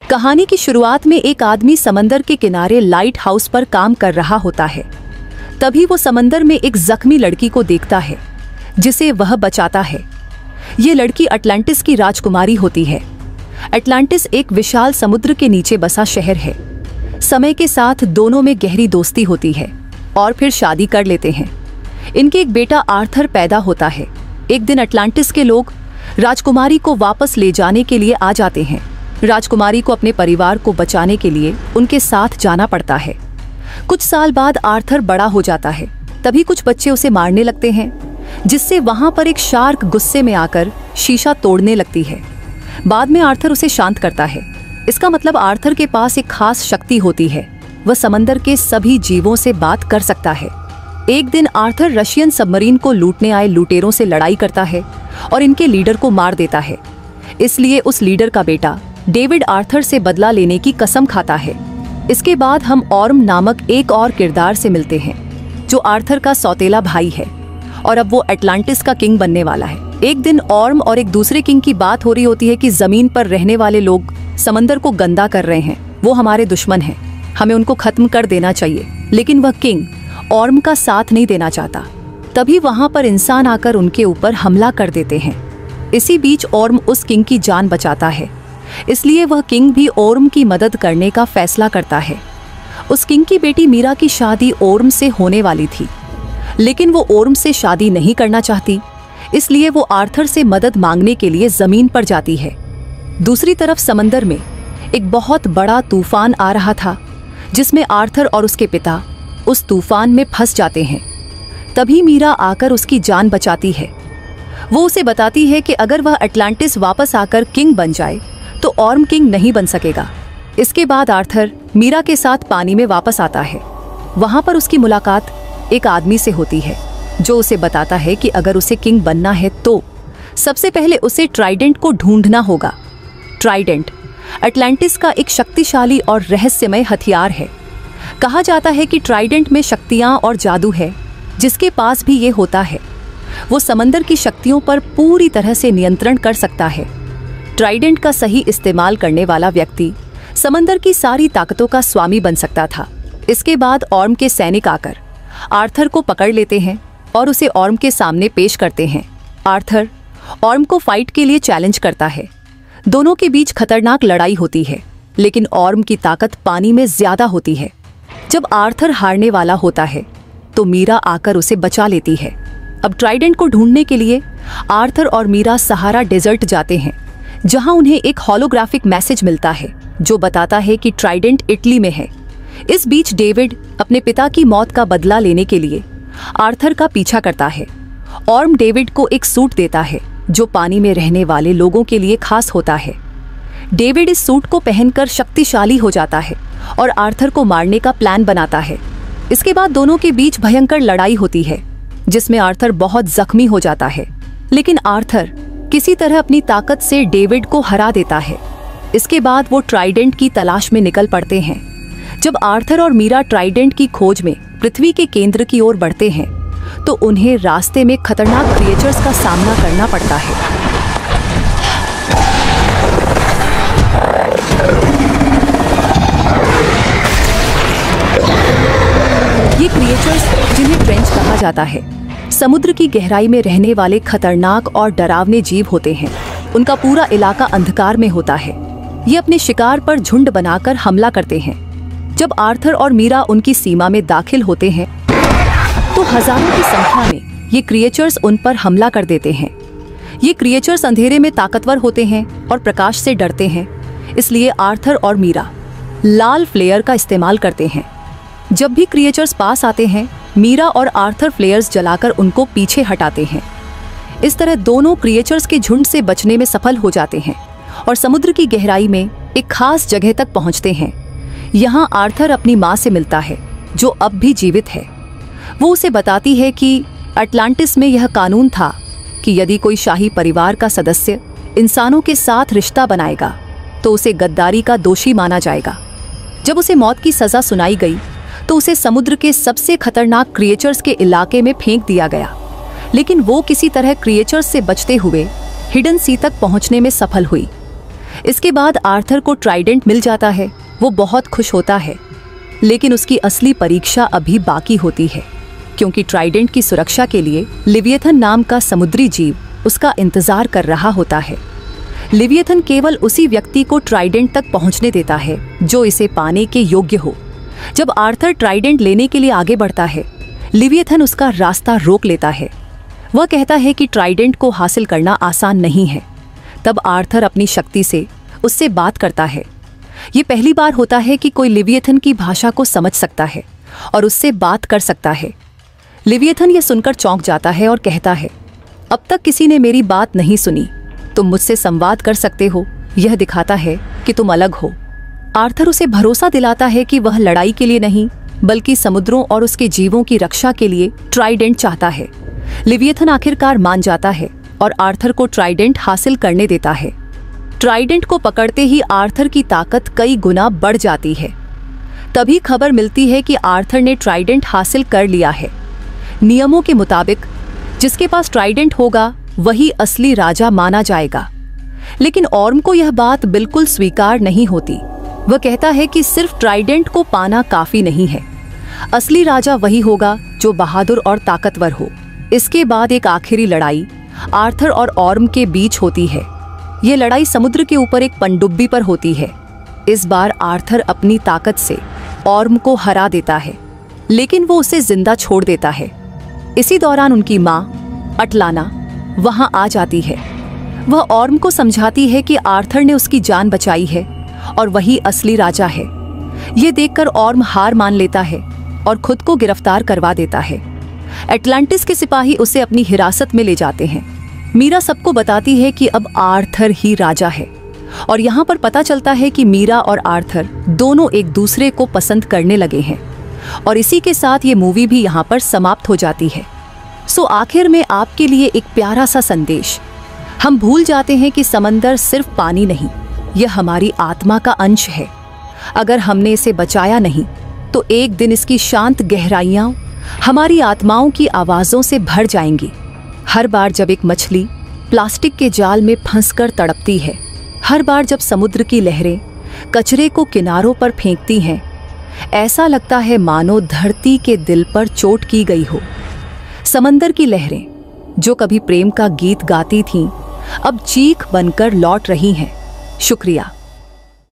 कहानी की शुरुआत में एक आदमी समंदर के किनारे लाइट हाउस पर काम कर रहा होता है। तभी वो समंदर में एक जख्मी लड़की को देखता है जिसे वह बचाता है। ये लड़की अटलांटिस की राजकुमारी होती है। अटलांटिस एक विशाल समुद्र के नीचे बसा शहर है। समय के साथ दोनों में गहरी दोस्ती होती है और फिर शादी कर लेते हैं। इनके एक बेटा आर्थर पैदा होता है। एक दिन अटलांटिस के लोग राजकुमारी को वापस ले जाने के लिए आ जाते हैं। राजकुमारी को अपने परिवार को बचाने के लिए उनके साथ जाना पड़ता है। कुछ साल बाद आर्थर बड़ा हो जाता है। तभी कुछ बच्चे उसे मारने लगते हैं, जिससे वहां पर एक शार्क गुस्से में आकर शीशा तोड़ने लगती है। बाद में आर्थर उसे शांत करता है। इसका मतलब आर्थर के पास एक खास शक्ति होती है। वह समंदर के सभी जीवों से बात कर सकता है। एक दिन आर्थर रशियन सबमरीन को लूटने आए लुटेरों से लड़ाई करता है और इनके लीडर को मार देता है। इसलिए उस लीडर का बेटा डेविड आर्थर से बदला लेने की कसम खाता है। इसके बाद हम ऑर्म नामक एक और किरदार से मिलते हैं, जो आर्थर का सौतेला भाई है और अब वो अटलांटिस का किंग बनने वाला है। एक दिन ऑर्म और एक दूसरे किंग की बात हो रही होती है कि जमीन पर रहने वाले लोग समंदर को गंदा कर रहे हैं। वो हमारे दुश्मन हैं, हमें उनको खत्म कर देना चाहिए। लेकिन वह किंग ऑर्म का साथ नहीं देना चाहता। तभी वहां पर इंसान आकर उनके ऊपर हमला कर देते हैं। इसी बीच ऑर्म उस किंग की जान बचाता है, इसलिए वह किंग भी ऑर्म की मदद करने का फैसला करता है। उस किंग की बेटी मीरा की शादी ऑर्म से होने वाली थी, लेकिन वो ऑर्म से शादी नहीं करना चाहती। इसलिए वो आर्थर से मदद मांगने के लिए जमीन पर जाती है। दूसरी तरफ समंदर में एक बहुत बड़ा तूफान आ रहा था, जिसमें आर्थर और उसके पिता उस तूफान में फंस जाते हैं। तभी मीरा आकर उसकी जान बचाती है। वो उसे बताती है कि अगर वह अटलांटिस वापस आकर किंग बन जाए तो ऑर्म किंग नहीं बन सकेगा। इसके बाद आर्थर मीरा के साथ पानी में वापस आता है। वहां पर उसकी मुलाकात एक आदमी से होती है, जो उसे बताता है कि अगर उसे किंग बनना है तो सबसे पहले उसे ट्राइडेंट को ढूंढना होगा। ट्राइडेंट अटलांटिस का एक शक्तिशाली और रहस्यमय हथियार है। कहा जाता है कि ट्राइडेंट में शक्तियां और जादू है। जिसके पास भी ये होता है, वो समंदर की शक्तियों पर पूरी तरह से नियंत्रण कर सकता है। ट्राइडेंट का सही इस्तेमाल करने वाला व्यक्ति समंदर की सारी ताकतों का स्वामी बन सकता था। इसके बाद ऑर्म के सैनिक आकर आर्थर को पकड़ लेते हैं और उसे ऑर्म के सामने पेश करते हैं। आर्थर ऑर्म को फाइट के लिए चैलेंज करता है। दोनों के बीच खतरनाक लड़ाई होती है, लेकिन ऑर्म की ताकत पानी में ज्यादा होती है। जब आर्थर हारने वाला होता है तो मीरा आकर उसे बचा लेती है। अब ट्राइडेंट को ढूंढने के लिए आर्थर और मीरा सहारा डेजर्ट जाते हैं, जहां उन्हें एक होलोग्राफिक मैसेज मिलता है जो बताता है कि ट्राइडेंट इटली में है। इस बीच डेविड अपने पिता की मौत का बदला लेने के लिए आर्थर का पीछा करता है। ऑर्म डेविड को एक सूट देता है जो पानी में रहने वाले लोगों के लिए खास होता है। डेविड इस सूट को पहनकर शक्तिशाली हो जाता है और आर्थर को मारने का प्लान बनाता है। इसके बाद दोनों के बीच भयंकर लड़ाई होती है, जिसमें आर्थर बहुत जख्मी हो जाता है। लेकिन आर्थर किसी तरह अपनी ताकत से डेविड को हरा देता है। इसके बाद वो ट्राइडेंट की तलाश में निकल पड़ते हैं। जब आर्थर और मीरा ट्राइडेंट की खोज में पृथ्वी के केंद्र की ओर बढ़ते हैं तो उन्हें रास्ते में खतरनाक क्रिएचर्स का सामना करना पड़ता है। ये क्रिएचर्स, जिन्हें ट्रेंच कहा जाता है, समुद्र की गहराई में रहने वाले खतरनाक और डरावने जीव होते हैं। उनका पूरा इलाका अंधकार में होता है। ये अपने शिकार पर झुंड बनाकर हमला करते हैं। जब आर्थर और मीरा उनकी सीमा में दाखिल होते हैं तो हजारों की संख्या में ये क्रिएचर्स उन पर हमला कर देते हैं। ये क्रिएचर्स अंधेरे में ताकतवर होते हैं और प्रकाश से डरते हैं। इसलिए आर्थर और मीरा लाल फ्लेयर का इस्तेमाल करते हैं। जब भी क्रिएचर्स पास आते हैं, मीरा और आर्थर फ्लेयर्स जलाकर उनको पीछे हटाते हैं। इस तरह दोनों क्रिएचर्स के झुंड से बचने में सफल हो जाते हैं और समुद्र की गहराई में एक खास जगह तक पहुंचते हैं। यहाँ आर्थर अपनी माँ से मिलता है, जो अब भी जीवित है। वो उसे बताती है कि अटलांटिस में यह कानून था कि यदि कोई शाही परिवार का सदस्य इंसानों के साथ रिश्ता बनाएगा तो उसे गद्दारी का दोषी माना जाएगा। जब उसे मौत की सजा सुनाई गई तो उसे समुद्र के सबसे खतरनाक क्रिएचर्स के इलाके में फेंक दिया गया। लेकिन वो किसी तरह क्रिएचर्स से बचते हुए हिडन सी तक पहुंचने में सफल हुई। इसके बाद आर्थर को ट्राइडेंट मिल जाता है। वो बहुत खुश होता है, लेकिन उसकी असली परीक्षा अभी बाकी होती है, क्योंकि ट्राइडेंट की सुरक्षा के लिए लिविएथन नाम का समुद्री जीव उसका इंतजार कर रहा होता है। लिविएथन केवल उसी व्यक्ति को ट्राइडेंट तक पहुंचने देता है जो इसे पाने के योग्य हो। जब आर्थर ट्राइडेंट लेने के लिए आगे बढ़ता है, लिविएथन उसका रास्ता रोक लेता है। वह कहता है कि ट्राइडेंट को हासिल करना आसान नहीं है। तब आर्थर अपनी शक्ति से उससे बात करता है। ये पहली बार होता है कि कोई लिविएथन की भाषा को समझ सकता है और उससे बात कर सकता है। लिविएथन यह सुनकर चौंक जाता है और कहता है, अब तक किसी ने मेरी बात नहीं सुनी, तुम मुझसे संवाद कर सकते हो, यह दिखाता है कि तुम अलग हो। आर्थर उसे भरोसा दिलाता है कि वह लड़ाई के लिए नहीं, बल्कि समुद्रों और उसके जीवों की रक्षा के लिए ट्राइडेंट चाहता है। लिविएथन आखिरकार मान जाता है और आर्थर को ट्राइडेंट हासिल करने देता है। ट्राइडेंट को पकड़ते ही आर्थर की ताकत कई गुना बढ़ जाती है। तभी खबर मिलती है कि आर्थर ने ट्राइडेंट हासिल कर लिया है। नियमों के मुताबिक जिसके पास ट्राइडेंट होगा वही असली राजा माना जाएगा। लेकिन ऑर्म को यह बात बिल्कुल स्वीकार नहीं होती। वह कहता है कि सिर्फ ट्राइडेंट को पाना काफी नहीं है, असली राजा वही होगा जो बहादुर और ताकतवर हो। इसके बाद एक आखिरी लड़ाई आर्थर और ऑर्म के बीच होती है। ये लड़ाई समुद्र के ऊपर एक पनडुब्बी पर होती है। इस बार आर्थर अपनी ताकत से ऑर्म को हरा देता है, लेकिन वो उसे जिंदा छोड़ देता है। इसी दौरान उनकी माँ अटलाना वहां आ जाती है। वह ऑर्म को समझाती है कि आर्थर ने उसकी जान बचाई है और वही असली राजा है। ये देखकर ऑर्म हार मान लेता है और खुद को गिरफ्तार करवा देता है। एटलांटिस के सिपाही उसे अपनी हिरासत में ले जाते हैं। मीरा सबको बताती है कि अब आर्थर ही राजा है, और यहाँ पर पता चलता है कि मीरा और आर्थर दोनों एक दूसरे को पसंद करने लगे हैं। और इसी के साथ ये मूवी भी यहाँ पर समाप्त हो जाती है। सो आखिर में आपके लिए एक प्यारा सा संदेश। हम भूल जाते हैं कि समंदर सिर्फ पानी नहीं, यह हमारी आत्मा का अंश है। अगर हमने इसे बचाया नहीं तो एक दिन इसकी शांत गहराइयाँ हमारी आत्माओं की आवाज़ों से भर जाएंगी। हर बार जब एक मछली प्लास्टिक के जाल में फंसकर तड़पती है, हर बार जब समुद्र की लहरें कचरे को किनारों पर फेंकती हैं, ऐसा लगता है मानो धरती के दिल पर चोट की गई हो। समंदर की लहरें जो कभी प्रेम का गीत गाती थीं, अब चीख बनकर लौट रही हैं। शुक्रिया।